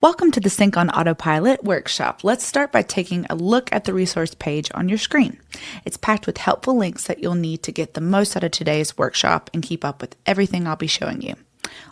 Welcome to the Sync on Autopilot workshop. Let's start by taking a look at the resource page on your screen. It's packed with helpful links that you'll need to get the most out of today's workshop and keep up with everything I'll be showing you.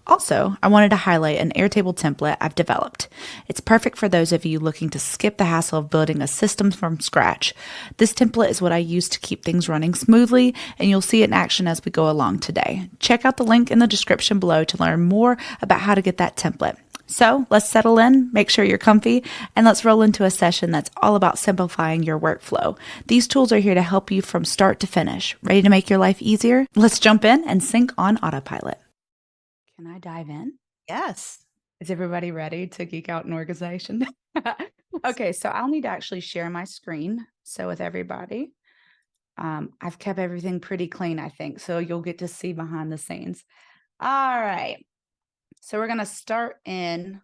Also, I wanted to highlight an Airtable template I've developed. It's perfect for those of you looking to skip the hassle of building a system from scratch. This template is what I use to keep things running smoothly, and you'll see it in action as we go along today. Check out the link in the description below to learn more about how to get that template. So let's settle in, make sure you're comfy, and let's roll into a session that's all about simplifying your workflow. These tools are here to help you from start to finish. Ready to make your life easier? Let's jump in and sync on autopilot. Can I dive in? Yes. Is everybody ready to geek out in organization? Okay, so I'll need to actually share my screen. So with everybody, I've kept everything pretty clean, I think. So you'll get to see behind the scenes. All right. So we're going to start in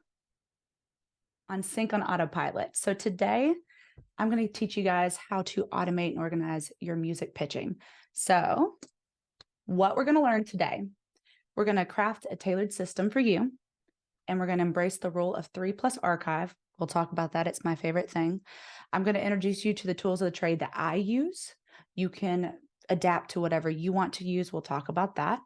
on Sync on Autopilot. So today I'm going to teach you guys how to automate and organize your music pitching. So what we're going to learn today, we're going to craft a tailored system for you, and we're going to embrace the rule of 3 plus archive. We'll talk about that. It's my favorite thing. I'm going to introduce you to the tools of the trade that I use. You can adapt to whatever you want to use. We'll talk about that.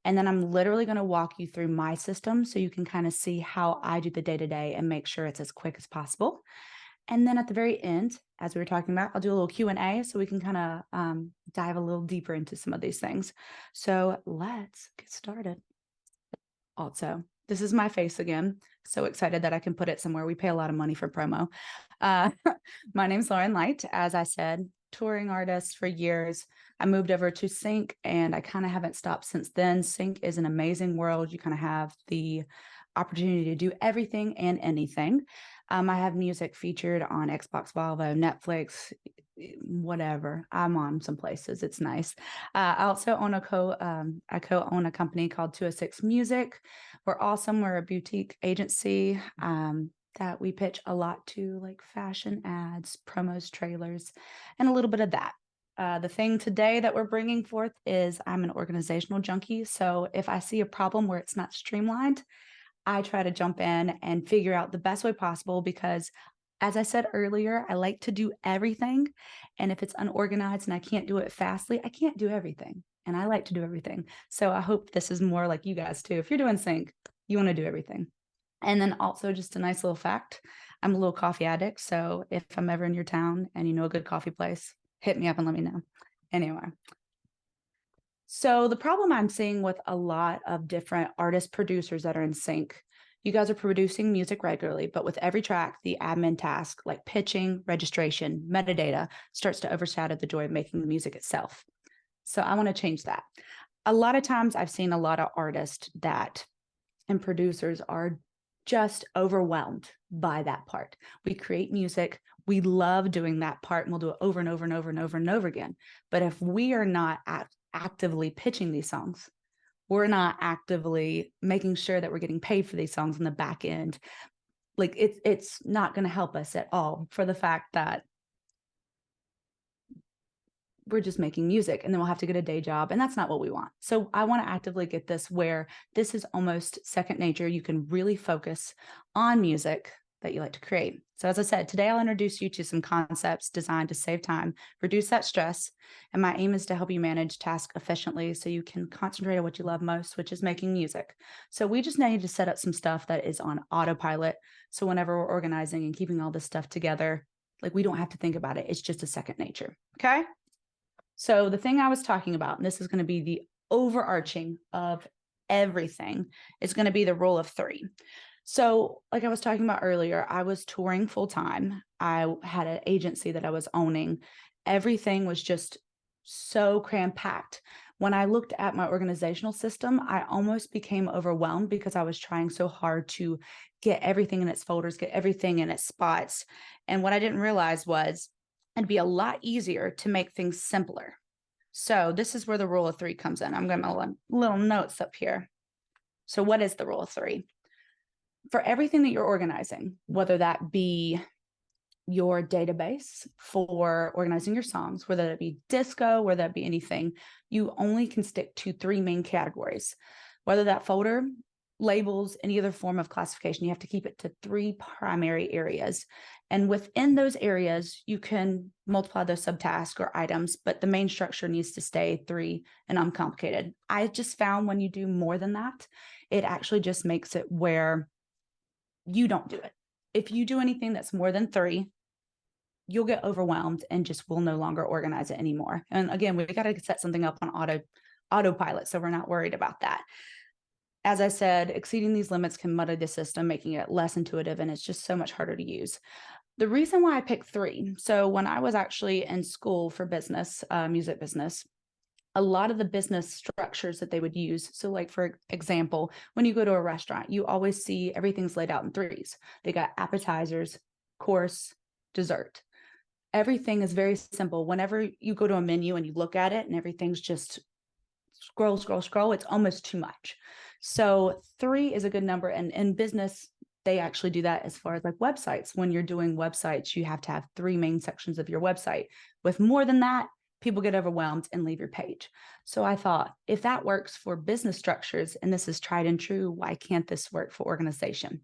And then I'm literally going to walk you through my system so you can kind of see how I do the day-to-day and make sure it's as quick as possible. And then at the very end, as we were talking about, I'll do a little Q&A so we can kind of dive a little deeper into some of these things. So let's get started. Also, this is my face again. So excited that I can put it somewhere. We pay a lot of money for promo. My name's Lauren Light. As I said, touring artist for years. I moved over to Sync and I kind of haven't stopped since then. Sync is an amazing world. You kind of have the opportunity to do everything and anything. I have music featured on Xbox Volvo, Netflix, whatever. I'm on some places. It's nice. I also own I co-own a company called 206 Music. We're awesome. We're a boutique agency that we pitch a lot to, like fashion ads, promos, trailers, and a little bit of that. The thing today that we're bringing forth is I'm an organizational junkie. So if I see a problem where it's not streamlined, I try to jump in and figure out the best way possible because, as I said earlier, I like to do everything. And if it's unorganized and I can't do it fastly, I can't do everything. And I like to do everything. So I hope this is more like you guys too. If you're doing sync, you want to do everything. And then also just a nice little fact, I'm a little coffee addict. So if I'm ever in your town and you know a good coffee place, hit me up and let me know. Anyway. So the problem I'm seeing with a lot of different artist producers that are in sync, you guys are producing music regularly, but with every track, the admin task like pitching, registration, metadata starts to overshadow the joy of making the music itself. So I want to change that. A lot of times I've seen a lot of artists that and producers are just overwhelmed by that part. We create music. We love doing that part and we'll do it over and over and over and over and over again. But if we are not actively pitching these songs, we're not actively making sure that we're getting paid for these songs on the back end, like it's not going to help us at all for the fact that we're just making music and then we'll have to get a day job. And that's not what we want. So I want to actively get this where this is almost second nature. You can really focus on music that you like to create. So as I said, today I'll introduce you to some concepts designed to save time, reduce that stress. And my aim is to help you manage tasks efficiently so you can concentrate on what you love most, which is making music. So we just need to set up some stuff that is on autopilot. So whenever we're organizing and keeping all this stuff together, like we don't have to think about it. It's just a second nature. Okay. So the thing I was talking about, and this is going to be the overarching of everything, is going to be the rule of 3. So like I was talking about earlier, I was touring full time. I had an agency that I was owning. Everything was just so cram packed. When I looked at my organizational system, I almost became overwhelmed because I was trying so hard to get everything in its folders, get everything in its spots. And what I didn't realize was it'd be a lot easier to make things simpler. So this is where the rule of 3 comes in. I'm going to little notes up here. So what is the rule of 3? For everything that you're organizing, whether that be your database for organizing your songs, whether that be disco, whether that be anything, you only can stick to 3 main categories. Whether that folder labels, any other form of classification, you have to keep it to 3 primary areas. And within those areas, you can multiply those subtasks or items, but the main structure needs to stay 3 and uncomplicated. I just found when you do more than that, it actually just makes it where you don't do it. If you do anything that's more than 3, you'll get overwhelmed and just will no longer organize it anymore. And again, we got to set something up on autopilot, so we're not worried about that. As I said, exceeding these limits can muddy the system, making it less intuitive, and it's just so much harder to use. The reason why I picked 3, so when I was actually in school for business, music business, a lot of the business structures that they would use. So like, for example, when you go to a restaurant, you always see everything's laid out in 3s. They got appetizers, course, dessert. Everything is very simple. Whenever you go to a menu and you look at it and everything's just scroll, scroll, scroll, it's almost too much. So 3 is a good number. And in business, they actually do that as far as like websites. When you're doing websites, you have to have 3 main sections of your website. With more than that, people get overwhelmed and leave your page. So I thought, if that works for business structures, and this is tried and true, why can't this work for organization?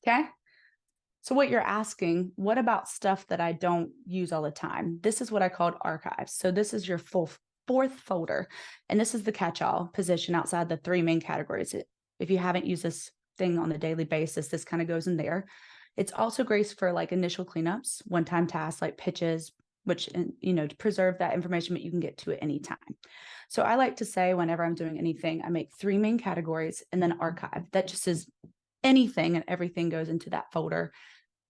Okay. So what you're asking, what about stuff that I don't use all the time? This is what I called archives. So this is your full 4th folder, and this is the catch-all position outside the 3 main categories. If you haven't used this thing on a daily basis, this kind of goes in there. It's also great for like initial cleanups, one-time tasks like pitches, which, to preserve that information, but you can get to it anytime. So I like to say, whenever I'm doing anything, I make 3 main categories and then archive. That just is anything and everything goes into that folder.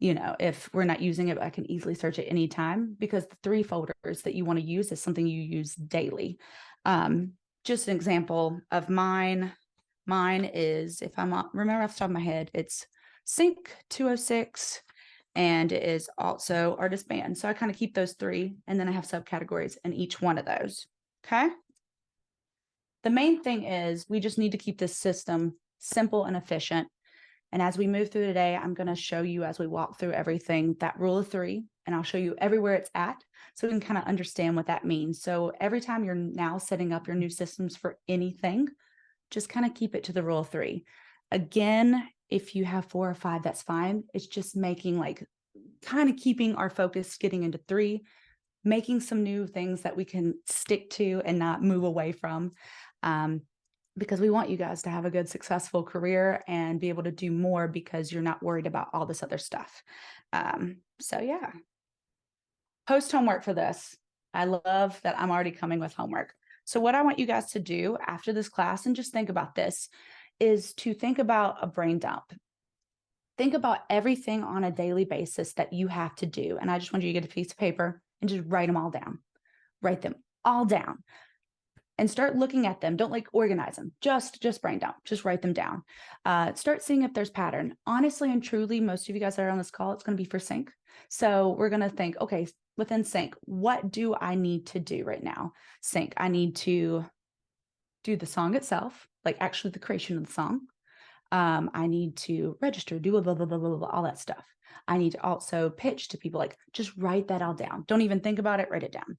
If we're not using it, I can easily search it anytime, because the 3 folders that you want to use is something you use daily. Just an example of mine. Mine is, if I'm remember off the top of my head, it's Sync 206, and it is also Artist Band. So I kind of keep those 3, and then I have subcategories in each one of those. Okay. The main thing is we just need to keep this system simple and efficient. And as we move through today, I'm going to show you, as we walk through everything, that rule of 3, and I'll show you everywhere it's at, so we can kind of understand what that means. So every time you're now setting up your new systems for anything, just kind of keep it to the rule of 3. Again, if you have 4 or 5, that's fine. It's just making kind of keeping our focus, getting into 3, making some new things that we can stick to and not move away from. Because we want you guys to have a good, successful career and be able to do more, because you're not worried about all this other stuff. So yeah. Post homework for this. I love that I'm already coming with homework. So what I want you guys to do after this class, and just think about this, is to think about a brain dump. Think about everything on a daily basis that you have to do. And I just want you to get a piece of paper and just write them all down. Write them all down. And start looking at them. Don't organize them. Just brain dump. Just write them down. Start seeing if there's pattern. Honestly and truly, most of you guys that are on this call, it's going to be for sync. So we're going to think, okay, within sync, what do I need to do right now? Sync, I need to do the song itself, like actually the creation of the song. I need to register, do blah, blah, blah, blah, blah, all that stuff. I need to also pitch to people. Just write that all down. Don't even think about it. Write it down.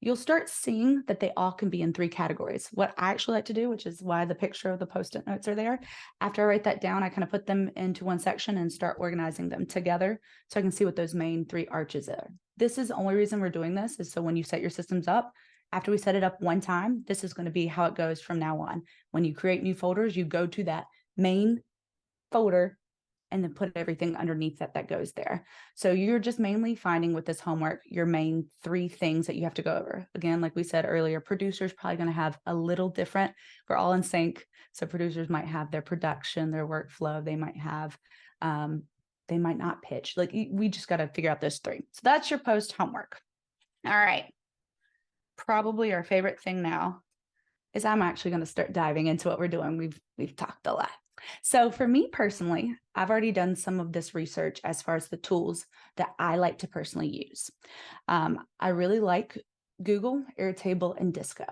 You'll start seeing that they all can be in 3 categories. What I actually like to do, which is why the picture of the Post-it notes are there, after I write that down, I kind of put them into one section and start organizing them together so I can see what those main 3 arches are. This is the only reason we're doing this, is so when you set your systems up, after we set it up one time, this is going to be how it goes from now on. When you create new folders, you go to that main folder and then put everything underneath that goes there. So you're just mainly finding with this homework your main 3 things that you have to go over. Again, like we said earlier, producers probably going to have a little different. We're all in sync. So producers might have their production, their workflow. They might have, they might not pitch. We just got to figure out those 3. So that's your post homework. All right. Probably our favorite thing now is I'm actually going to start diving into what we're doing. We've talked a lot. So for me personally, I've already done some of this research as far as the tools that I like to personally use. I really like Google, Airtable, and Disco.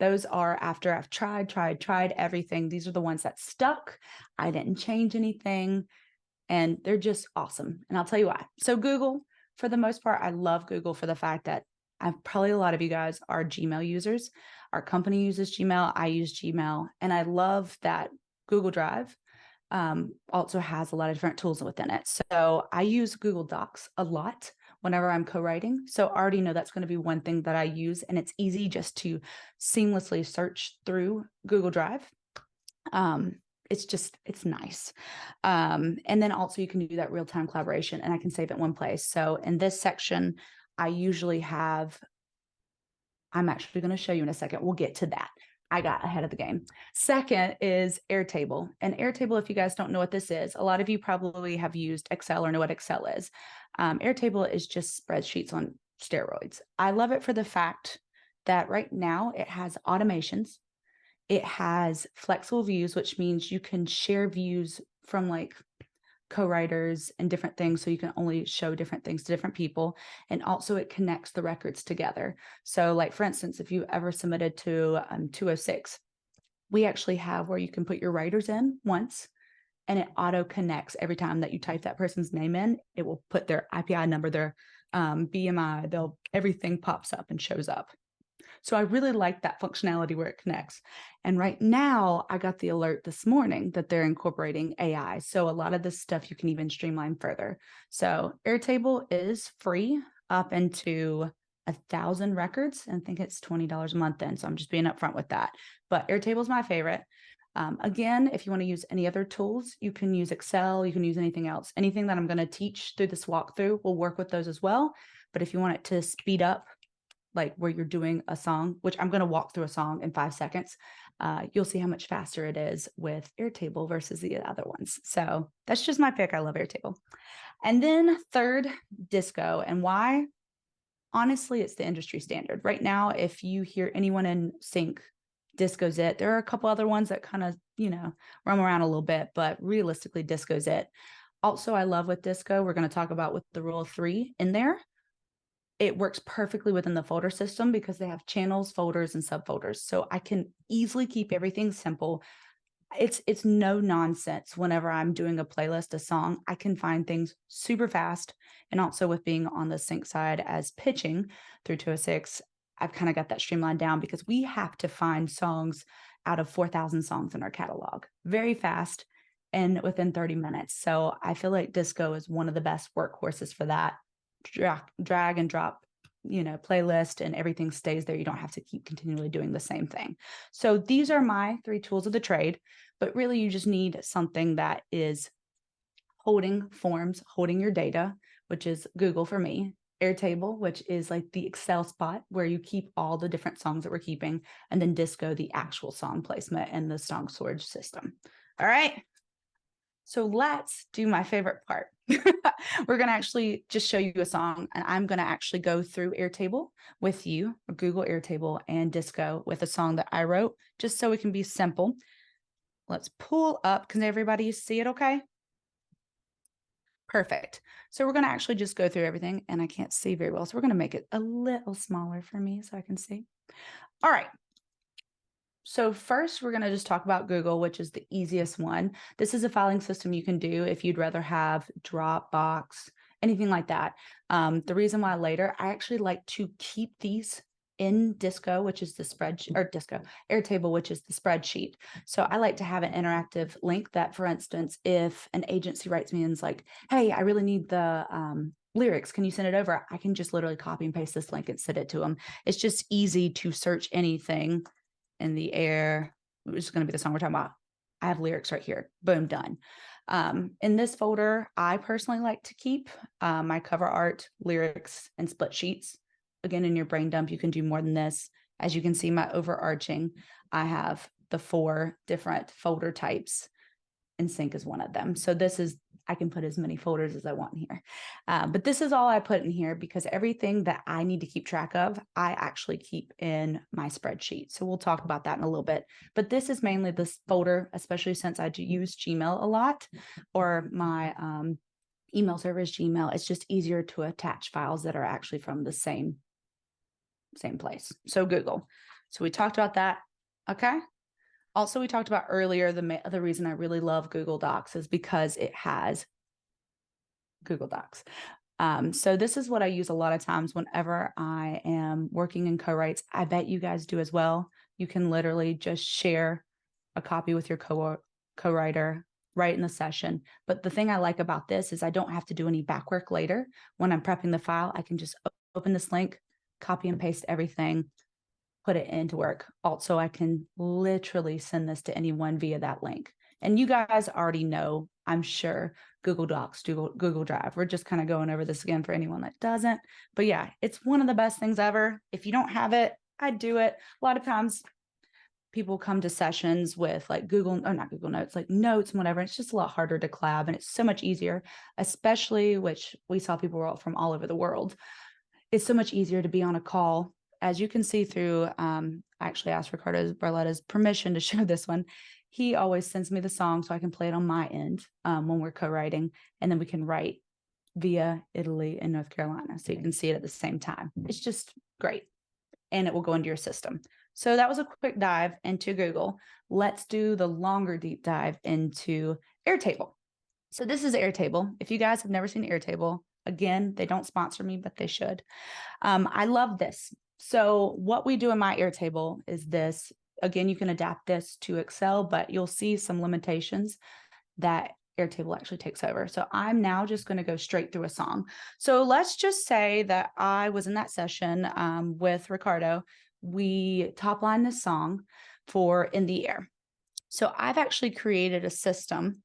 Those are, after I've tried everything, these are the ones that stuck. I didn't change anything, and they're just awesome. And I'll tell you why. So Google, for the most part, I love Google for the fact that probably a lot of you guys are Gmail users. Our company uses Gmail. I use Gmail, and I love that Google Drive also has a lot of different tools within it. So I use Google Docs a lot whenever I'm co-writing. So I already know that's going to be one thing that I use, and it's easy just to seamlessly search through Google Drive. It's nice. And then also you can do that real-time collaboration, and I can save it one place. So in this section, I usually have, I'm actually going to show you in a second. We'll get to that. I got ahead of the game. Second is Airtable. And Airtable, if you guys don't know what this is, a lot of you probably have used Excel or know what Excel is. Airtable is just spreadsheets on steroids. I love it for the fact that right now it has automations. It has flexible views, which means you can share views from like co-writers and different things. So you can only show different things to different people. And also it connects the records together. So like, for instance, if you ever submitted to 206, we actually have where you can put your writers in once, and it auto connects every time that you type that person's name in. It will put their IPI number, their BMI, everything pops up and shows up. So I really like that functionality where it connects. And right now I got the alert this morning that they're incorporating AI. So a lot of this stuff you can even streamline further. So Airtable is free up into 1,000 records, and I think it's $20 a month then. So I'm just being upfront with that. But Airtable is my favorite. Again, if you want to use any other tools, you can use Excel, you can use anything else. Anything that I'm going to teach through this walkthrough will work with those as well. But if you want it to speed up, like where you're doing a song, which I'm going to walk through a song in 5 seconds, you'll see how much faster it is with Airtable versus the other ones. So that's just my pick. I love Airtable. And then third, Disco. And why? Honestly, it's the industry standard. Right now, if you hear anyone in sync, Disco's it. There are a couple other ones that kind of, roam around a little bit, but realistically, Disco's it. Also, I love with Disco, we're going to talk about with the rule of 3 in there. It works perfectly within the folder system because they have channels, folders, and subfolders. So I can easily keep everything simple. It's no nonsense. Whenever I'm doing a playlist, a song, I can find things super fast. And also with being on the sync side as pitching through 206, I've kind of got that streamlined down because we have to find songs out of 4,000 songs in our catalog very fast and within 30 minutes. So I feel like Disco is one of the best workhorses for that. Drag and drop, playlist, and everything stays there. You don't have to keep continually doing the same thing. So these are my 3 tools of the trade, but really you just need something that is holding forms, holding your data, which is Google for me, Airtable, which is like the Excel spot where you keep all the different songs that we're keeping, and then Disco, the actual song placement and the song storage system. All right. So let's do my favorite part. We're going to actually just show you a song, and I'm going to actually go through Airtable with you, or Google Airtable and Disco with a song that I wrote, just so it can be simple. Let's pull up. Can everybody see it okay? Perfect. So we're going to actually just go through everything, and I can't see very well. So we're going to make it a little smaller for me so I can see. All right. So first, we're going to just talk about Google, which is the easiest one. This is a filing system you can do if you'd rather have Dropbox, anything like that. The reason why later, I actually like to keep these in Disco, which is the Airtable, which is the spreadsheet. So I like to have an interactive link that, for instance, if an agency writes me and is like, hey, I really need the lyrics, can you send it over? I can just literally copy and paste this link and send it to them. It's just easy to search anything in the air, which is going to be the song we're talking about. I have lyrics right here. Boom, done. In this folder, I personally like to keep my cover art, lyrics, and split sheets. Again, in your brain dump, you can do more than this. As you can see, my overarching, I have the 4 different folder types, and sync is one of them. So this is, I can put as many folders as I want in here. But this is all I put in here because everything that I need to keep track of, I actually keep in my spreadsheet. So we'll talk about that in a little bit. But this is mainly this folder, especially since I do use Gmail a lot, or my email server is Gmail. It's just easier to attach files that are actually from the same place. So Google. So we talked about that. Okay. Also, we talked about earlier, the reason I really love Google Docs is because it has Google Docs. So this is what I use a lot of times whenever I am working in co-writes. I bet you guys do as well. You can literally just share a copy with your co-writer, right in the session. But the thing I like about this is I don't have to do any back work later. When I'm prepping the file, I can just open this link, copy and paste everything, put it into work. Also, I can literally send this to anyone via that link. And you guys already know, I'm sure, Google Docs, Google Drive. We're just kind of going over this again for anyone that doesn't. But yeah, it's one of the best things ever. If you don't have it, I'd do it. A lot of times people come to sessions with like not Google Notes, like notes and whatever. It's just a lot harder to collab, and it's so much easier, especially which we saw people from all over the world. It's so much easier to be on a call. As you can see through, I actually asked Ricardo Barletta's permission to show this one. He always sends me the song so I can play it on my end when we're co-writing, and then we can write via Italy and North Carolina. So you can see it at the same time. It's just great. And it will go into your system. So that was a quick dive into Google. Let's do the longer deep dive into Airtable. So this is Airtable. If you guys have never seen Airtable, again, they don't sponsor me, but they should. I love this. So what we do in my Airtable is this. Again, you can adapt this to Excel, but you'll see some limitations that Airtable actually takes over. So I'm now just going to go straight through a song. So let's just say that I was in that session with Ricardo. We top line this song for In the Air. So I've actually created a system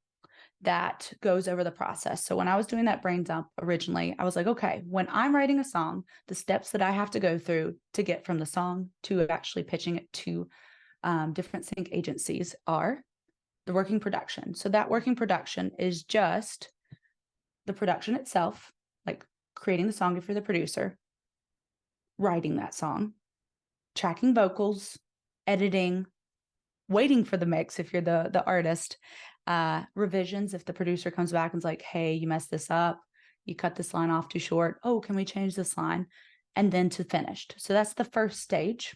that goes over the process. So when I was doing that brain dump originally, I was like, okay, when I'm writing a song, the steps that I have to go through to get from the song to actually pitching it to different sync agencies are the working production. So that working production is just the production itself, like creating the song if you're the producer, writing that song, tracking vocals, editing, waiting for the mix if you're the artist, revisions if the producer comes back and's like, hey, you messed this up, you cut this line off too short, oh, can we change this line? And then to finished. So that's the first stage.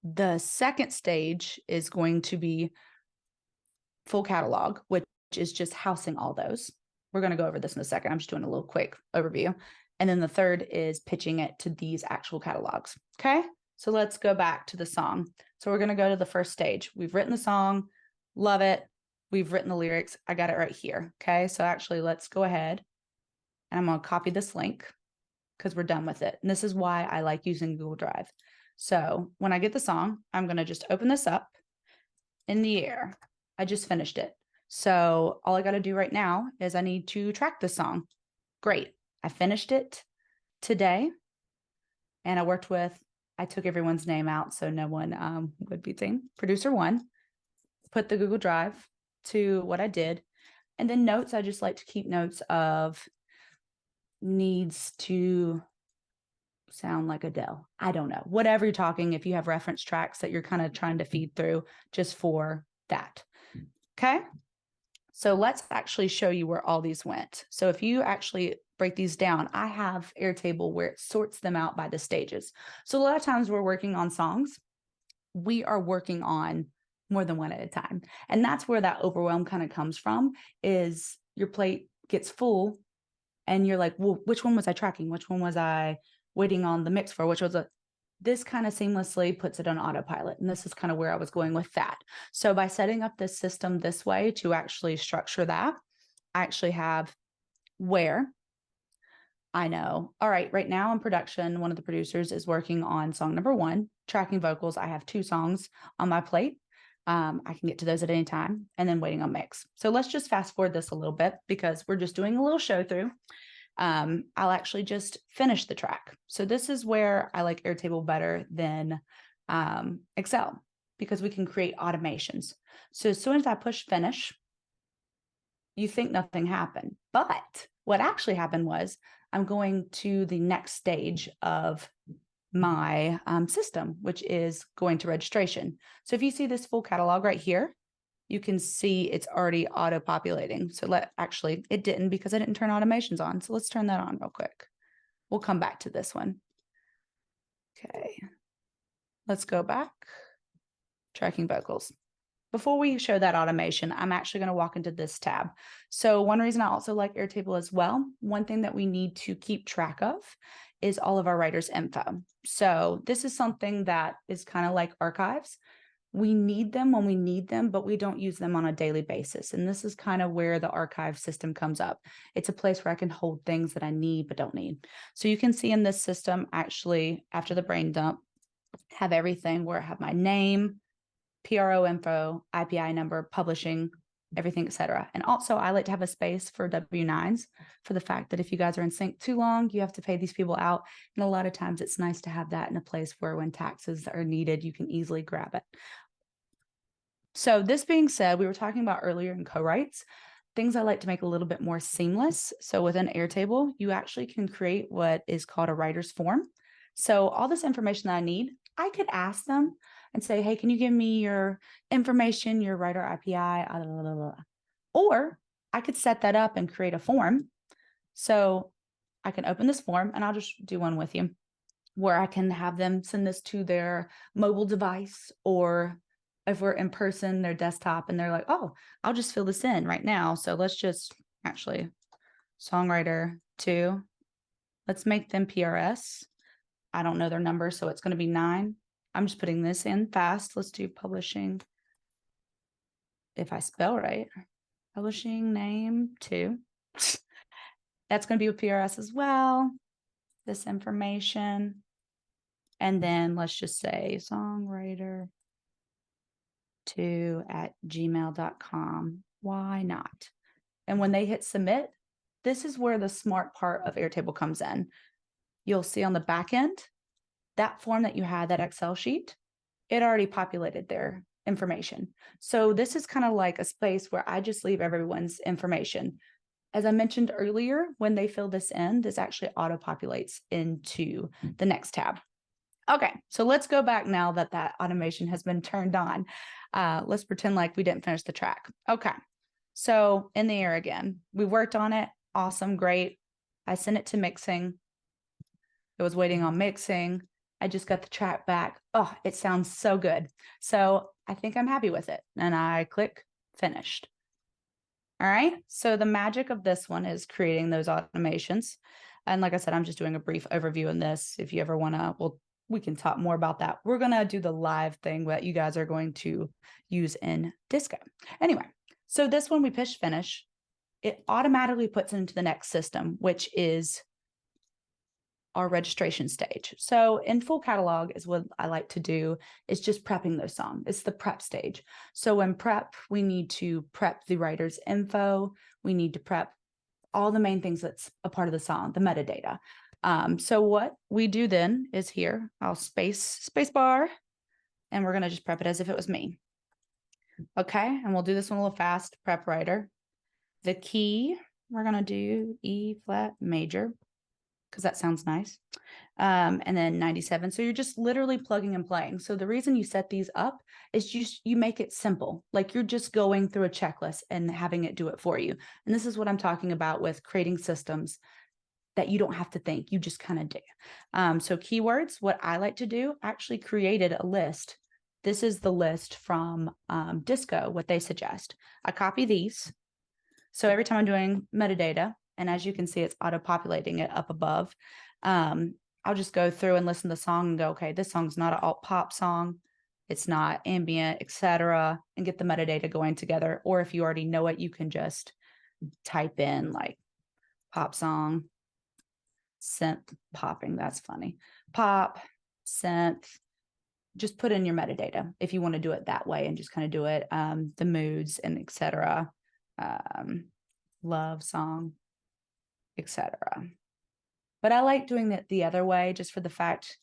The second stage is going to be full catalog, which is just housing all those. We're going to go over this in a second. I'm just doing a little quick overview. And then the third is pitching it to these actual catalogs. Okay, so let's go back to the song. So we're going to go to the first stage. We've written the song, love it. We've written the lyrics. I got it right here. Okay, so actually let's go ahead and I'm going to copy this link because we're done with it. And this is why I like using Google Drive. So when I get the song, I'm going to just open this up. In the Air. I just finished it. So all I got to do right now is I need to track the song. Great. I finished it today. And I took everyone's name out so no one would be seen. Producer 1, put the Google Drive to what I did. And then notes, I just like to keep notes of needs to sound like Adele. I don't know. Whatever you're talking, if you have reference tracks that you're kind of trying to feed through just for that. Okay. So let's actually show you where all these went. So if you actually break these down, I have Airtable where it sorts them out by the stages. So a lot of times we're working on songs. We are working on more than one at a time. And that's where that overwhelm kind of comes from, is your plate gets full and you're like, well, which one was I tracking? Which one was I waiting on the mix for? This kind of seamlessly puts it on autopilot. And this is kind of where I was going with that. So by setting up this system this way to actually structure that, I actually have where I know, all right, right now in production, one of the producers is working on song number 1, tracking vocals. I have 2 songs on my plate. I can get to those at any time, and then waiting on mix. So let's just fast forward this a little bit because we're just doing a little show through. I'll actually just finish the track. So this is where I like Airtable better than Excel, because we can create automations. So as soon as I push finish, you think nothing happened. But what actually happened was I'm going to the next stage of my system, which is going to registration. So if you see this full catalog right here, you can see it's already auto-populating. So it didn't because I didn't turn automations on. So let's turn that on real quick. We'll come back to this one. Okay, let's go back. Tracking vocals. Before we show that automation, I'm actually going to walk into this tab. So one reason I also like Airtable as well, one thing that we need to keep track of is all of our writers' info. So this is something that is kind of like archives. We need them when we need them, but we don't use them on a daily basis. And this is kind of where the archive system comes up. It's a place where I can hold things that I need but don't need. So you can see in this system, actually, after the brain dump, have everything where I have my name, PRO info, IPI number, publishing, everything, etc. And also I like to have a space for W-9s for the fact that if you guys are in sync too long, you have to pay these people out. And a lot of times it's nice to have that in a place where when taxes are needed, you can easily grab it. So this being said, we were talking about earlier in co-writes, things I like to make a little bit more seamless. So within Airtable, you actually can create what is called a writer's form. So all this information that I need, I could ask them and say, hey, can you give me your information, your writer IPI, blah, blah, blah, blah. Or I could set that up and create a form. So I can open this form and I'll just do one with you where I can have them send this to their mobile device, or if we're in person, their desktop, and they're like, oh, I'll just fill this in right now. So let's just actually songwriter 2, let's make them PRS. I don't know their number, so it's going to be 9. I'm just putting this in fast. Let's do publishing. If I spell right, publishing name 2. That's going to be with PRS as well. This information. And then let's just say songwriter 2@gmail.com. Why not? And when they hit submit, this is where the smart part of Airtable comes in. You'll see on the back end, that form that you had, that Excel sheet, it already populated their information. So this is kind of like a space where I just leave everyone's information. As I mentioned earlier, when they fill this in, this actually auto-populates into the next tab. Okay, so let's go back now that that automation has been turned on. Let's pretend like we didn't finish the track. Okay, so in the air again, we worked on it. Awesome, great. I sent it to mixing. It was waiting on mixing. I just got the track back. Oh, it sounds so good. So I think I'm happy with it. And I click finished. All right, so the magic of this one is creating those automations. And like I said, I'm just doing a brief overview in this. If you ever want to, we can talk more about that. We're going to do the live thing that you guys are going to use in Disco. Anyway, so this one we push finish. It automatically puts it into the next system, which is our registration stage. So in full catalog is what I like to do is just prepping those songs. It's the prep stage. So in prep, we need to prep the writer's info. We need to prep all the main things that's a part of the song, the metadata. So what we do then is here, I'll space bar, and we're going to just prep it as if it was me. Okay, and we'll do this one a little fast, prep writer. The key, we're going to do E flat major, because that sounds nice. And then 97. So you're just literally plugging and playing. So the reason you set these up is you make it simple. Like you're just going through a checklist and having it do it for you. And this is what I'm talking about with creating systems that you don't have to think, you just kind of do. So keywords, what I like to do, I actually created a list. This is the list from Disco, what they suggest. I copy these. So every time I'm doing metadata, and as you can see, it's auto-populating it up above, I'll just go through and listen to the song and go, okay, this song's not an alt pop song. It's not ambient, etc., and get the metadata going together. Or if you already know it, you can just type in like pop song, synth popping. That's funny. Pop, synth. Just put in your metadata if you want to do it that way and just kind of do it. The moods and etc. Love song, etc. But I like doing it the other way just for the fact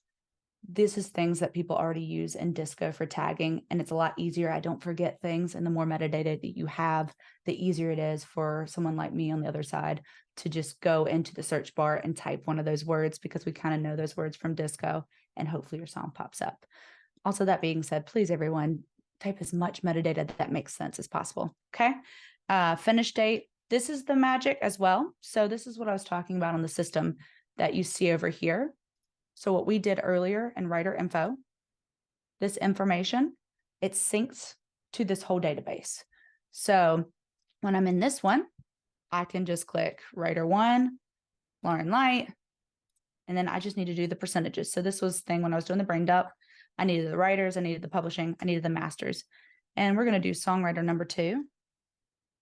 this is things that people already use in Disco for tagging, and it's a lot easier. I don't forget things, and the more metadata that you have, the easier it is for someone like me on the other side to just go into the search bar and type one of those words, because we kind of know those words from Disco, and hopefully your song pops up. Also, that being said, please, everyone, type as much metadata that makes sense as possible. Okay. Finish date. This is the magic as well. So this is what I was talking about on the system that you see over here. So what we did earlier in writer info, this information, it syncs to this whole database. So when I'm in this one, I can just click writer 1, Lauren Light, and then I just need to do the percentages. So this was the thing when I was doing the brain dump, I needed the writers, I needed the publishing, I needed the masters. And we're going to do songwriter number 2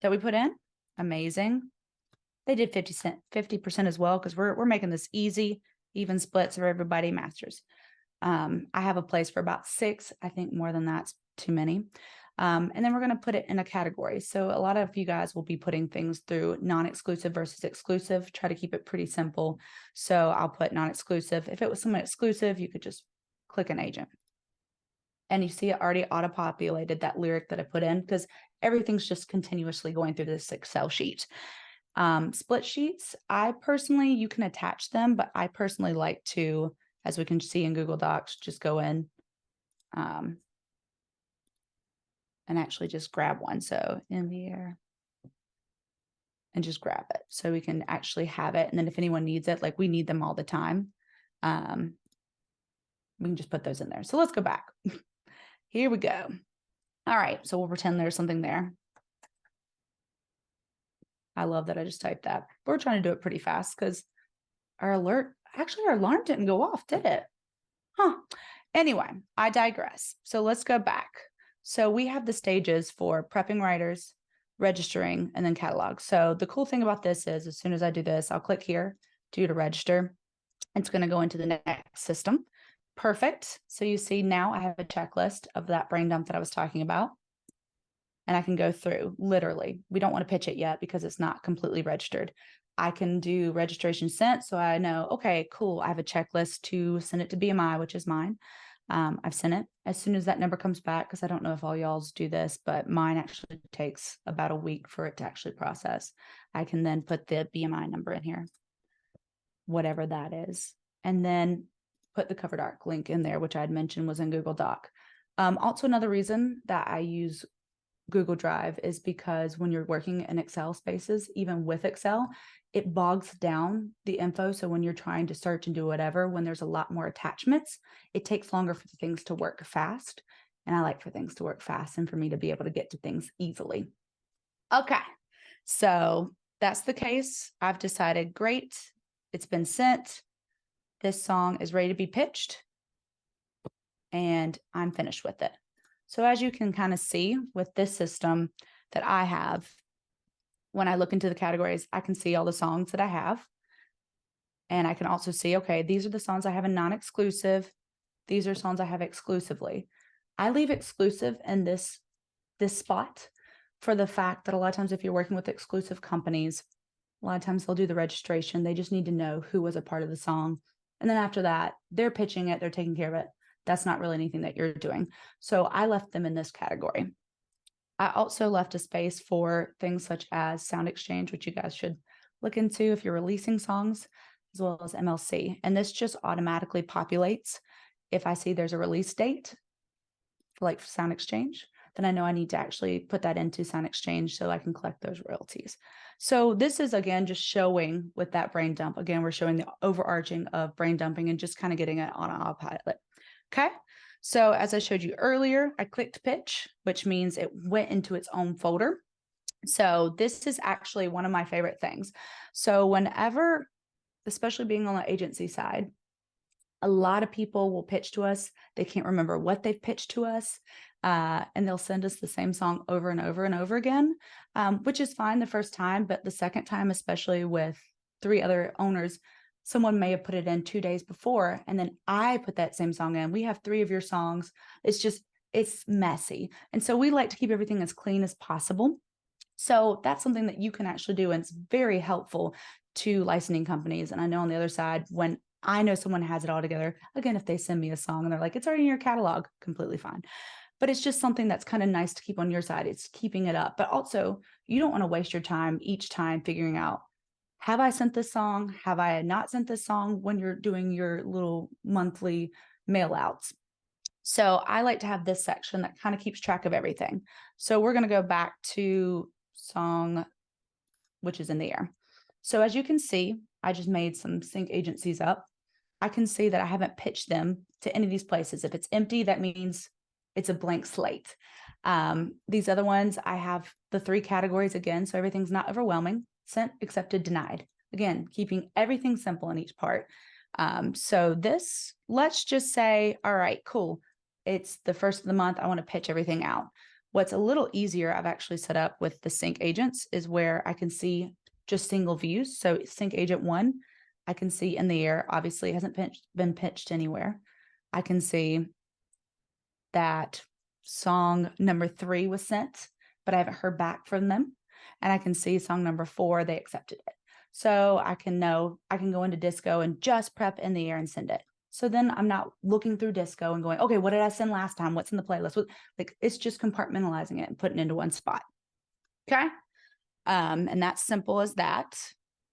that we put in. Amazing. They did 50% as well, because we're making this easy, even splits for everybody masters. I have a place for about 6. I think more than that's too many. And then we're going to put it in a category. So a lot of you guys will be putting things through non-exclusive versus exclusive. Try to keep it pretty simple. So I'll put non-exclusive. If it was someone exclusive, you could just click an agent. And you see it already auto-populated that lyric that I put in, because everything's just continuously going through this Excel sheet. Split sheets, you can attach them, but I personally like to, as we can see in Google Docs, just go in and actually just grab one. So in the air and just grab it so we can actually have it. And then if anyone needs it, like we need them all the time, we can just put those in there. So let's go back. Here we go. All right, so we'll pretend there's something there. I love that I just typed that. We're trying to do it pretty fast because our alarm didn't go off, did it? Huh. Anyway, I digress. So let's go back. So we have the stages for prepping writers, registering, and then catalog. So the cool thing about this is as soon as I do this, I'll click here to register. It's going to go into the next system. Perfect. So you see now I have a checklist of that brain dump that I was talking about. And I can go through, literally. We don't want to pitch it yet because it's not completely registered. I can do registration sent, so I know, okay, cool. I have a checklist to send it to BMI, which is mine. I've sent it. As soon as that number comes back, because I don't know if all y'all's do this, but mine actually takes about a week for it to actually process. I can then put the BMI number in here, whatever that is, and then put the cover doc link in there, which I had mentioned was in Google Doc. Also, another reason that I use Google Drive is because when you're working in Excel spaces, even with Excel, it bogs down the info. So when you're trying to search and do whatever, when there's a lot more attachments, it takes longer for things to work fast. And I like for things to work fast and for me to be able to get to things easily. Okay, so that's the case. I've decided, great, it's been sent. This song is ready to be pitched and I'm finished with it. So as you can kind of see with this system that I have, when I look into the categories, I can see all the songs that I have. And I can also see, okay, these are the songs I have in non-exclusive. These are songs I have exclusively. I leave exclusive in this spot for the fact that a lot of times if you're working with exclusive companies, a lot of times they'll do the registration. They just need to know who was a part of the song. And then after that, they're pitching it, they're taking care of it. That's not really anything that you're doing. So I left them in this category. I also left a space for things such as Sound Exchange, which you guys should look into if you're releasing songs, as well as MLC. And this just automatically populates if I see there's a release date, like Sound Exchange, then I know I need to actually put that into Sound Exchange so I can collect those royalties. So this is, again, just showing with that brain dump. Again, we're showing the overarching of brain dumping and just kind of getting it on autopilot. Okay, so as I showed you earlier, I clicked pitch, which means it went into its own folder. So this is actually one of my favorite things. So whenever, especially being on the agency side, a lot of people will pitch to us. They can't remember what they've pitched to us, and they'll send us the same song over and over and over again, which is fine the first time, but the second time, especially with 3 other owners, someone may have put it in 2 days before, and then I put that same song in. We have 3 of your songs. It's messy. And so we like to keep everything as clean as possible. So that's something that you can actually do, and it's very helpful to licensing companies. And I know on the other side, when I know someone has it all together, again, if they send me a song and they're like, it's already in your catalog, completely fine. But it's just something that's kind of nice to keep on your side. It's keeping it up. But also, you don't want to waste your time each time figuring out, have I sent this song? Have I not sent this song when you're doing your little monthly mail outs? So I like to have this section that kind of keeps track of everything. So we're going to go back to song, which is in the air. So as you can see, I just made some sync agencies up. I can see that I haven't pitched them to any of these places. If it's empty, that means it's a blank slate. These other ones, I have the 3 categories again, so everything's not overwhelming. Sent, accepted, denied. Again, keeping everything simple in each part. So this, let's just say, all right, cool. it's the first of the month, I want to pitch everything out. What's a little easier, I've actually set up with the sync agents, is where I can see just single views. So sync agent 1, I can see in the air, obviously it hasn't been pitched anywhere. I can see that song number 3 was sent, but I haven't heard back from them. And I can see song number 4, they accepted it. So I can know, I can go into Disco and just prep in the air and send it. So then I'm not looking through Disco and going, okay, what did I send last time? What's in the playlist? Like, it's just compartmentalizing it and putting it into one spot. Okay. And that's simple as that.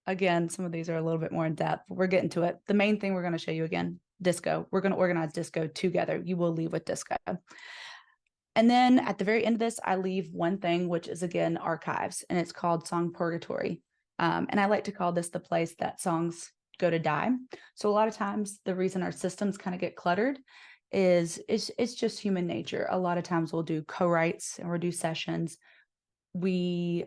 Again, some of these are a little bit more in depth, but we're getting to it. The main thing we're going to show you again, Disco. We're going to organize Disco together. You will leave with Disco. And then at the very end of this, I leave one thing, which is, again, archives, and it's called Song Purgatory. And I like to call this the place that songs go to die. So a lot of times the reason our systems kind of get cluttered is it's just human nature. A lot of times we'll do co-writes and we'll do sessions. The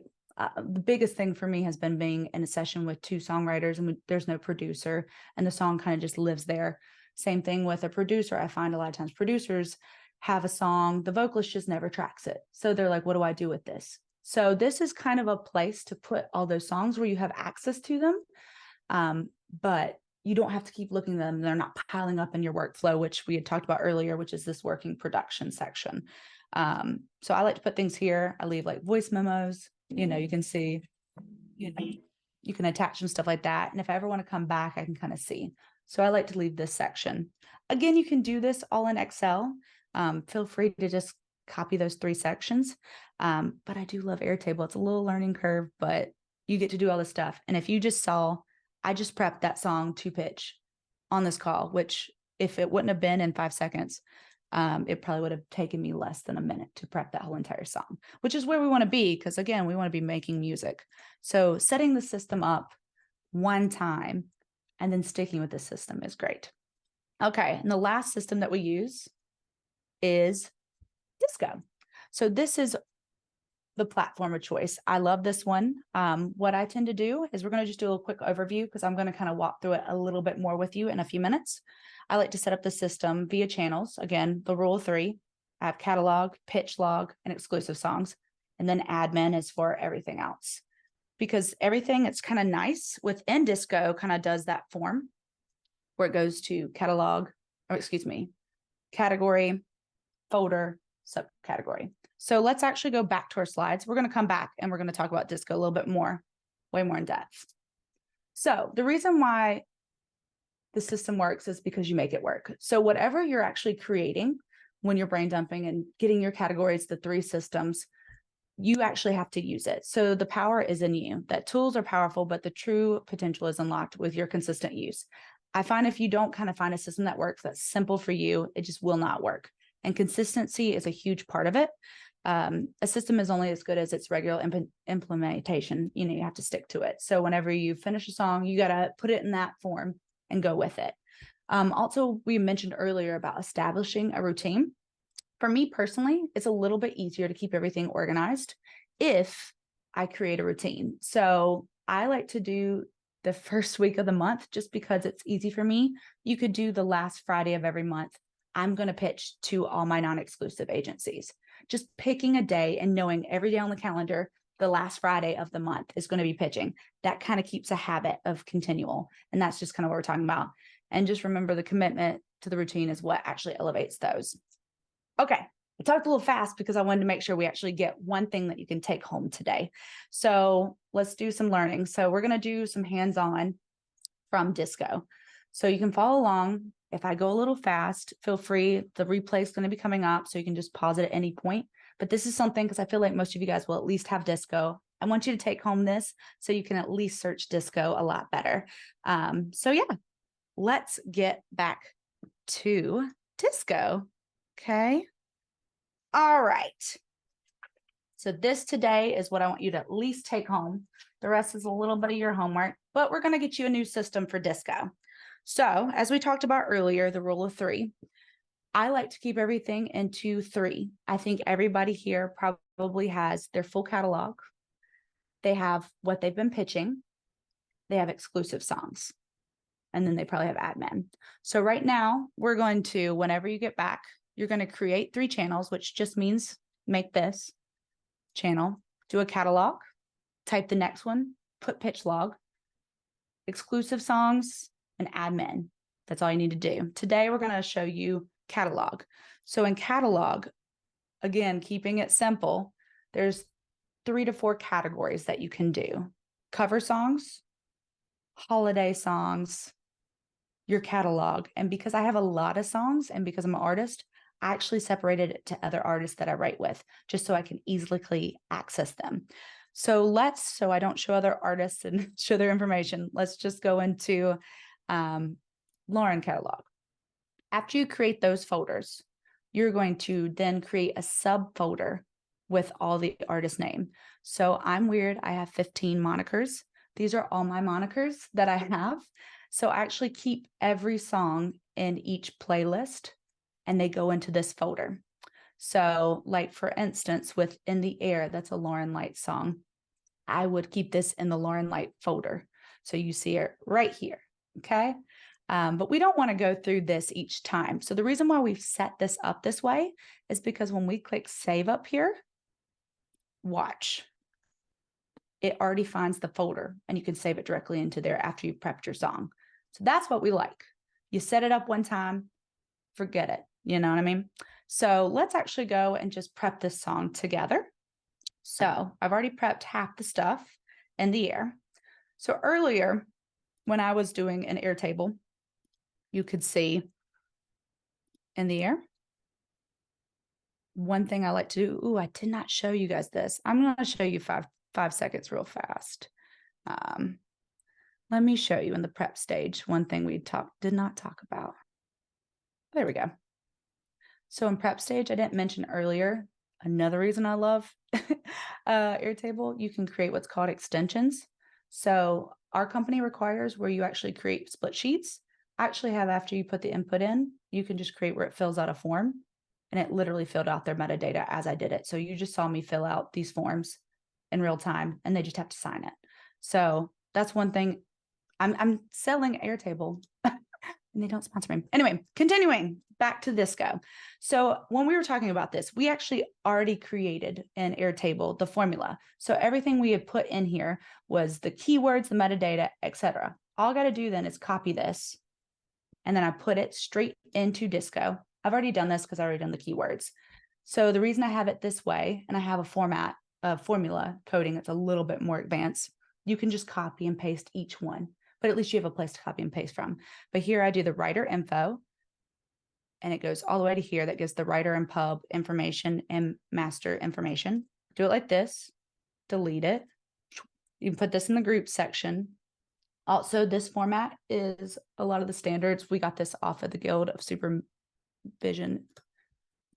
biggest thing for me has been being in a session with 2 songwriters and there's no producer and the song kind of just lives there. Same thing with a producer. I find a lot of times producers have a song, the vocalist just never tracks it. So they're like, what do I do with this? So this is kind of a place to put all those songs where you have access to them. But you don't have to keep looking at them. They're not piling up in your workflow, which we had talked about earlier, which is this working production section. So I like to put things here. I leave like voice memos, you can see, you can attach some stuff like that. And if I ever want to come back, I can kind of see. So I like to leave this section. Again, you can do this all in Excel. Feel free to just copy those 3 sections. But I do love Airtable. It's a little learning curve, but you get to do all this stuff. And if you just saw, I just prepped that song to pitch on this call, which if it wouldn't have been in 5 seconds, it probably would have taken me less than a minute to prep that whole entire song, which is where we want to be. Because again, we want to be making music. So setting the system up one time and then sticking with the system is great. Okay. And the last system that we use is Disco. So this is the platform of choice. I love this one. What I tend to do is we're going to just do a little quick overview because I'm going to kind of walk through it a little bit more with you in a few minutes. I like to set up the system via channels. Again, the rule of 3. I have catalog, pitch log, and exclusive songs. And then admin is for everything else. Because everything, it's kind of nice within Disco kind of does that form where it goes to catalog, or excuse me, category, folder, subcategory. So let's actually go back to our slides. We're going to come back and we're going to talk about Disco a little bit more, way more in depth. So the reason why the system works is because you make it work. So whatever you're actually creating when you're brain dumping and getting your categories, the 3 systems, you actually have to use it. So the power is in you. That tools are powerful, but the true potential is unlocked with your consistent use. I find if you don't kind of find a system that works, that's simple for you, it just will not work. And consistency is a huge part of it. A system is only as good as its regular implementation. You have to stick to it. So whenever you finish a song, you got to put it in that form and go with it. Also, we mentioned earlier about establishing a routine. For me personally, it's a little bit easier to keep everything organized if I create a routine. So I like to do the first week of the month just because it's easy for me. You could do the last Friday of every month. I'm going to pitch to all my non-exclusive agencies. Just picking a day and knowing every day on the calendar, the last Friday of the month is going to be pitching. That kind of keeps a habit of continual. And that's just kind of what we're talking about. And just remember the commitment to the routine is what actually elevates those. Okay. I talked a little fast because I wanted to make sure we actually get one thing that you can take home today. So let's do some learning. So we're going to do some hands-on from Disco. So you can follow along. If I go a little fast, feel free. The replay is going to be coming up, so you can just pause it at any point. But this is something, because I feel like most of you guys will at least have Disco. I want you to take home this so you can at least search Disco a lot better. So yeah, let's get back to Disco. Okay. All right. So this today is what I want you to at least take home. The rest is a little bit of your homework, but we're going to get you a new system for Disco. So as we talked about earlier, the rule of 3, I like to keep everything into 3. I think everybody here probably has their full catalog. They have what they've been pitching. They have exclusive songs. And then they probably have admin. So right now we're going to, whenever you get back, you're going to create 3 channels, which just means make this channel, do a catalog, type the next one, put pitch log, exclusive songs, and admin. That's all you need to do. Today, we're going to show you catalog. So in catalog, again, keeping it simple, there's 3 to 4 categories that you can do. Cover songs, holiday songs, your catalog. And because I have a lot of songs and because I'm an artist, I actually separated it to other artists that I write with, just so I can easily access them. So I don't show other artists and show their information. Let's just go into Lauren catalog. After you create those folders, you're going to then create a subfolder with all the artist name. So I'm weird. I have 15 monikers. These are all my monikers that I have. So I actually keep every song in each playlist and they go into this folder. So like for instance, with In the Air, that's a Lauren Light song. I would keep this in the Lauren Light folder. So you see it right here, okay? But we don't want to go through this each time. So the reason why we've set this up this way is because when we click save up here, watch, it already finds the folder and you can save it directly into there after you've prepped your song. So that's what we like. You set it up one time, forget it. You know what I mean? So let's actually go and just prep this song together. So I've already prepped half the stuff in the air. So earlier, when I was doing an Airtable, you could see In the Air. One thing I like to do, I did not show you guys this. I'm going to show you five seconds real fast. Let me show you in the prep stage. One thing we did not talk about. There we go. So in prep stage, I didn't mention earlier, another reason I love Airtable, you can create what's called extensions. So our company requires where you actually create split sheets. I actually have, after you put the input in, you can just create where it fills out a form, and it literally filled out their metadata as I did it. So you just saw me fill out these forms in real time and they just have to sign it. So that's one thing. I'm selling Airtable and they don't sponsor me. Anyway, continuing back to this go. So when we were talking about this, we actually already created in Airtable the formula. So everything we had put in here was the keywords, the metadata, etc. All I got to do then is copy this, and then I put it straight into Disco. I've already done this because I already done the keywords. So the reason I have it this way, and I have a formula coding that's a little bit more advanced, you can just copy and paste each one, but at least you have a place to copy and paste from. But here I do the writer info, and it goes all the way to here. That gives the writer and pub information and master information. Do it like this, delete it. You can put this in the group section. Also, this format is a lot of the standards. We got this off of the Guild of Supervision,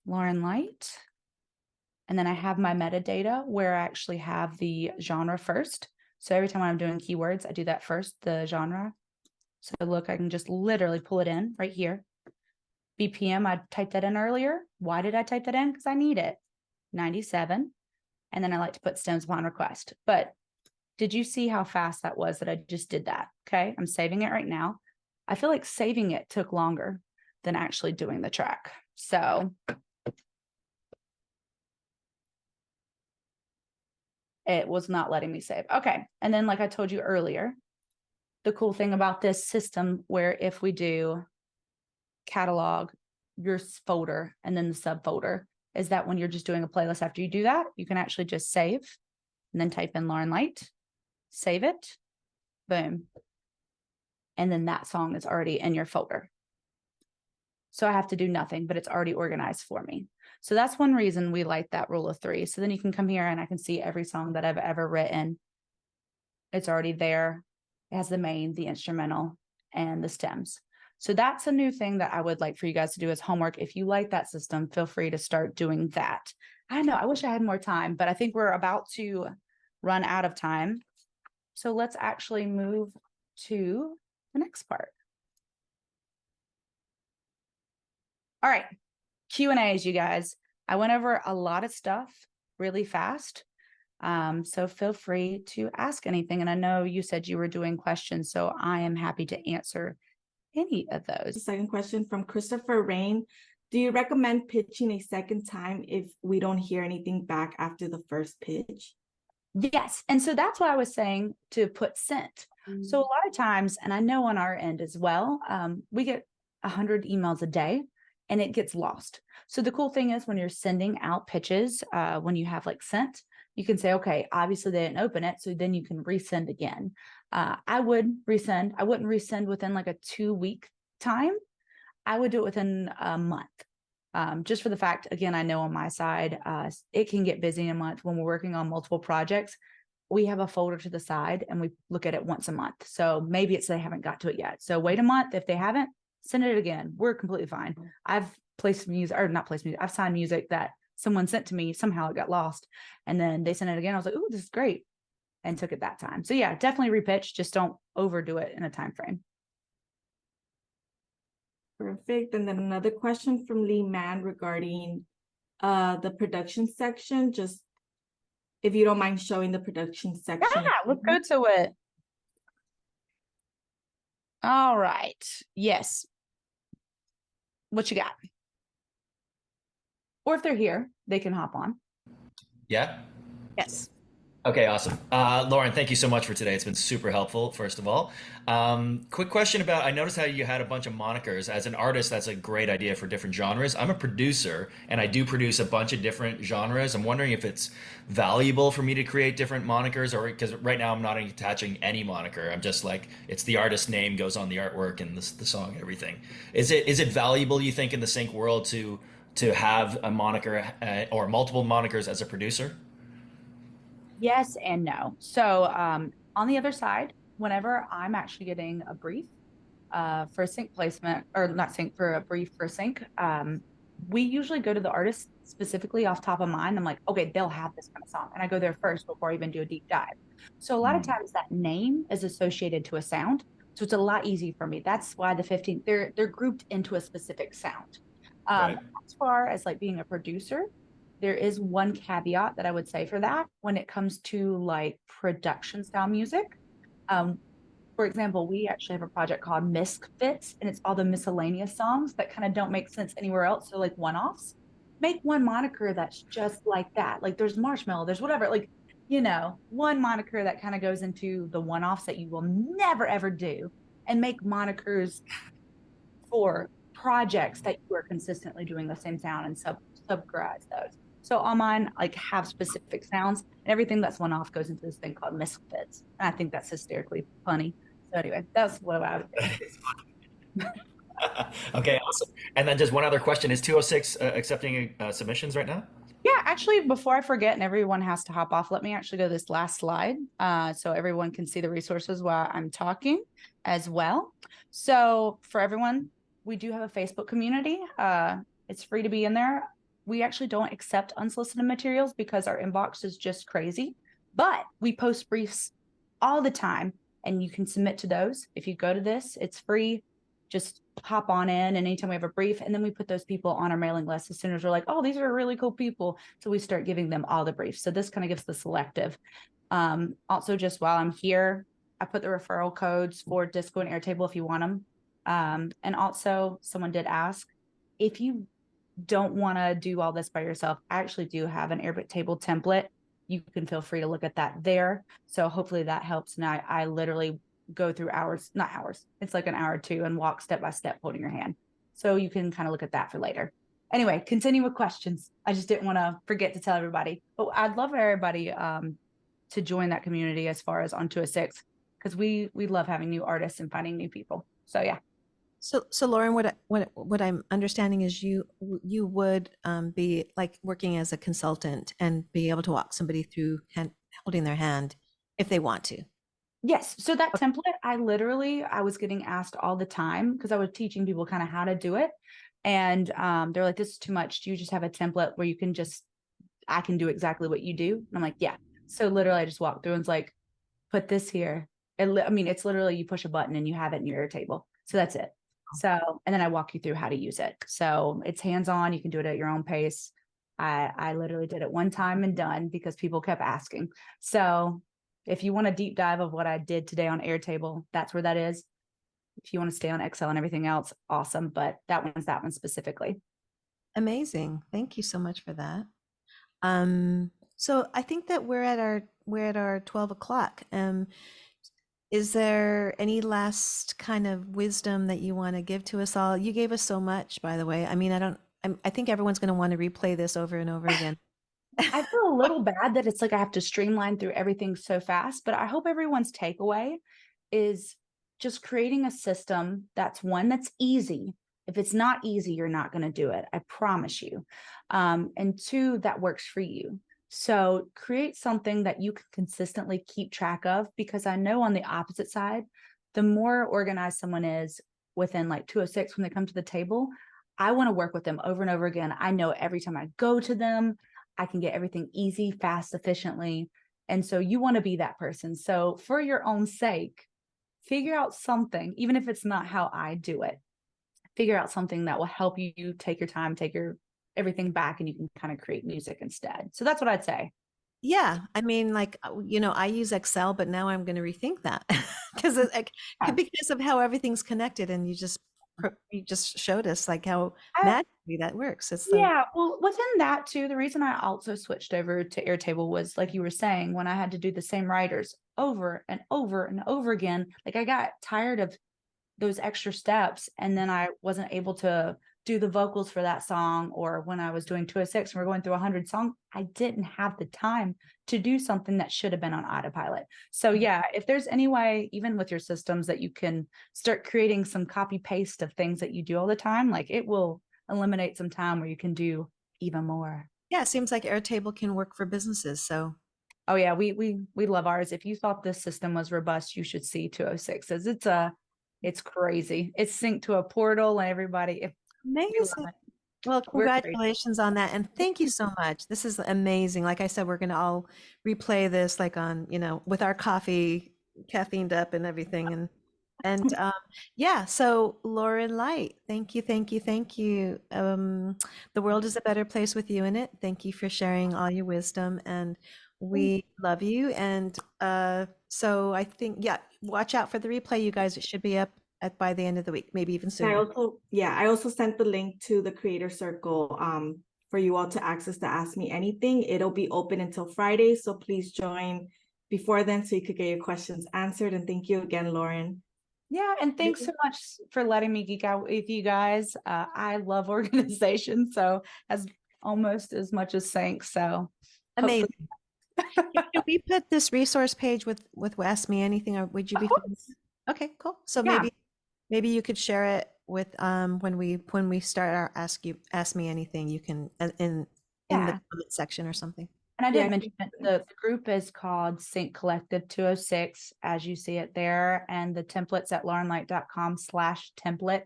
Lauren Light. And then I have my metadata where I actually have the genre first. So every time I'm doing keywords, I do that first, the genre. So look, I can just literally pull it in right here. BPM, I typed that in earlier. Why did I type that in? Because I need it. 97. And then I like to put stems upon request. But did you see how fast that was that I just did that? Okay, I'm saving it right now. I feel like saving it took longer than actually doing the track. So it was not letting me save. Okay, and then like I told you earlier, the cool thing about this system, where if we do catalog, your folder, and then the subfolder, is that when you're just doing a playlist after you do that, you can actually just save and then type in Lauren Light, save it, boom. And then that song is already in your folder. So I have to do nothing, but it's already organized for me. So that's one reason we like that rule of 3. So then you can come here and I can see every song that I've ever written. It's already there. It has the main, the instrumental, and the stems. So that's a new thing that I would like for you guys to do as homework. If you like that system, feel free to start doing that. I know, I wish I had more time, but I think we're about to run out of time. So let's actually move to the next part. All right, Q&As, you guys. I went over a lot of stuff really fast. So feel free to ask anything. And I know you said you were doing questions, so I am happy to answer any of those. Second question from Christopher Rain. Do you recommend pitching a second time if we don't hear anything back after the first pitch? Yes. And so that's why I was saying to put sent. So a lot of times, and I know on our end as well, we get 100 emails a day and it gets lost. So the cool thing is when you're sending out pitches, when you have like sent, you can say, okay, obviously they didn't open it. So then you can resend again. I would resend. I wouldn't resend within like a 2-week time. I would do it within a month. Just for the fact, again, I know on my side, it can get busy in a month when we're working on multiple projects. We have a folder to the side and we look at it once a month. So maybe it's they haven't got to it yet. So wait a month. If they haven't, send it again. We're completely fine. I've placed music, or not placed music. I've signed music that someone sent to me. Somehow it got lost. And then they sent it again. I was like, oh, this is great. And took it that time. So yeah, definitely repitch. Just don't overdo it in a time frame. Perfect. And then another question from Lee Mann regarding the production section. Just if you don't mind showing the production section. Yeah, let's go to it. All right. Yes. What you got? Or if they're here, they can hop on. Yeah. Yes. Okay, awesome. Lauren, thank you so much for today. It's been super helpful, first of all. Quick question about, I noticed how you had a bunch of monikers. As an artist, that's a great idea for different genres. I'm a producer, and I do produce a bunch of different genres. I'm wondering if it's valuable for me to create different monikers, or because right now I'm not attaching any moniker. I'm just like, it's the artist name goes on the artwork and the song and everything. Is it valuable, you think, in the sync world to have a moniker or multiple monikers as a producer? Yes and no. So on the other side, whenever I'm actually getting a brief for a sync placement, or not sync, for a brief for a sync, we usually go to the artist specifically off top of mind. I'm like, okay, they'll have this kind of song. And I go there first before I even do a deep dive. So a lot of times that name is associated to a sound. So it's a lot easier for me. That's why the 15, they're grouped into a specific sound. Right. As far as like being a producer, there is one caveat that I would say for that when it comes to like production style music. For example, we actually have a project called Misfits, and it's all the miscellaneous songs that kind of don't make sense anywhere else. So like one-offs, make one moniker that's just like that. Like there's Marshmallow, there's whatever, like, one moniker that kind of goes into the one-offs that you will never ever do, and make monikers for projects that you are consistently doing the same sound and subcategorize those. So all mine like have specific sounds, and everything that's one off goes into this thing called misfits. And I think that's hysterically funny. So anyway, that's what I would think. Okay, awesome. And then just one other question. Is 206 accepting submissions right now? Yeah, actually, before I forget and everyone has to hop off, let me actually go to this last slide so everyone can see the resources while I'm talking as well. So for everyone, we do have a Facebook community. It's free to be in there. We actually don't accept unsolicited materials because our inbox is just crazy, but we post briefs all the time and you can submit to those. If you go to this, it's free. Just hop on in, and anytime we have a brief, and then we put those people on our mailing list as soon as we're like, oh, these are really cool people. So we start giving them all the briefs. So this kind of gives the selective. Also, just while I'm here, I put the referral codes for Disco and Airtable if you want them. And also someone did ask, if you don't want to do all this by yourself, I actually do have an Airtable template. You can feel free to look at that there. So hopefully that helps. And I literally go through hours, not hours. It's like an hour or two and walk step by step holding your hand. So you can kind of look at that for later. Anyway, continue with questions. I just didn't want to forget to tell everybody, but I'd love everybody to join that community as far as on 206, because we love having new artists and finding new people. So yeah. So Lauren, what I'm understanding is you would be like working as a consultant and be able to walk somebody through holding their hand if they want to. Yes. So that template, I was getting asked all the time because I was teaching people kind of how to do it. And they're like, this is too much. Do you just have a template where I can do exactly what you do? And I'm like, yeah. So literally I just walk through and it's like, put this here. It's literally you push a button and you have it in your Airtable. So that's it. So, and then I walk you through how to use it. So it's hands-on. You can do it at your own pace. I literally did it one time and done because people kept asking. So if you want a deep dive of what I did today on Airtable, that's where that is. If you want to stay on Excel and everything else, awesome. But that one specifically. Amazing. Thank you so much for that. So I think that we're at our 12 o'clock. Is there any last kind of wisdom that you want to give to us all? You gave us so much, by the way. I mean, I think everyone's going to want to replay this over and over again. I feel a little bad that it's like I have to streamline through everything so fast, but I hope everyone's takeaway is just creating a system that's one that's easy. If it's not easy, you're not going to do it. I promise you. And two, that works for you. So create something that you can consistently keep track of, because I know on the opposite side, the more organized someone is within like 206 when they come to the table, I want to work with them over and over again. I know every time I go to them, I can get everything easy, fast, efficiently. And so you want to be that person. So for your own sake, figure out something, even if it's not how I do it, figure out something that will help you take your time, take your everything back, and you can kind of create music instead. So that's what I'd say. Yeah, I mean, like, I use Excel, but now I'm going to rethink that because because of how everything's connected, and you just showed us like how magically that works. It's so Yeah, well, within that too, the reason I also switched over to Airtable was like you were saying, when I had to do the same writers over and over and over again, like I got tired of those extra steps, and then I wasn't able to do the vocals for that song. Or when I was doing 206 and we're going through 100 songs, I didn't have the time to do something that should have been on autopilot. So yeah, if there's any way, even with your systems, that you can start creating some copy paste of things that you do all the time, like it will eliminate some time where you can do even more. yeah, it seems like Airtable can work for businesses. So Oh yeah, we love ours. If you thought this system was robust, you should see 206's. It's crazy. It's synced to a portal, and everybody, we love amazing. it. Well, We're crazy. congratulations on that. And thank you so much. This is amazing. Like I said, we're going to all replay this like on, with our coffee caffeined up and everything. And yeah, so Lauren Light, thank you, thank you, thank you. The world is a better place with you in it. Thank you for sharing all your wisdom, and we love you. And so I think, yeah, watch out for the replay, you guys. It should be up by the end of the week, maybe even And sooner. I also sent the link to the Creator Circle for you all to access the Ask Me Anything. It'll be open until Friday, so please join before then so you could get your questions answered. And thank you again, Lauren. Yeah, and thanks so much for letting me geek out with you guys. I love organization, so almost as much as thanks. So Amazing. hopefully- Should we put this resource page with Ask Me Anything, or would you be? Okay, cool. So Yeah. maybe you could share it with when we start our Ask Me Anything, you can in the Yeah. comment section or something. And I Yeah, did mention that the group is called Sync Collective 206, as you see it there, and the templates at laurenlight.com/template.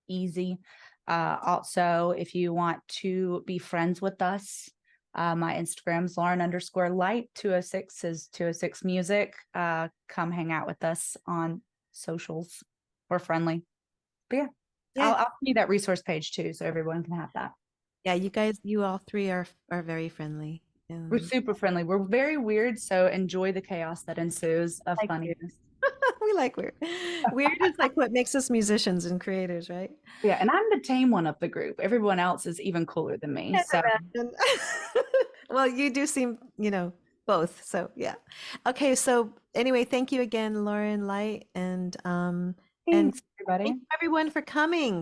Easy. Also, if you want to be friends with us, my Instagram's Lauren_light. 206 is 206 music. Come hang out with us on socials. We're friendly. But yeah, Yeah. I'll send you that resource page too, so everyone can have that. Yeah, you all three are very friendly. We're super friendly. We're very weird, so enjoy the chaos that ensues of Like funniness. we like weird. Weird is like what makes us musicians and creators, right? Yeah, and I'm the tame one of the group. Everyone else is even cooler than me. Can't So imagine. Well, you do seem, both. So yeah. Okay, so anyway, thank you again, Lauren Light, and thanks, everybody. thank you everyone for coming.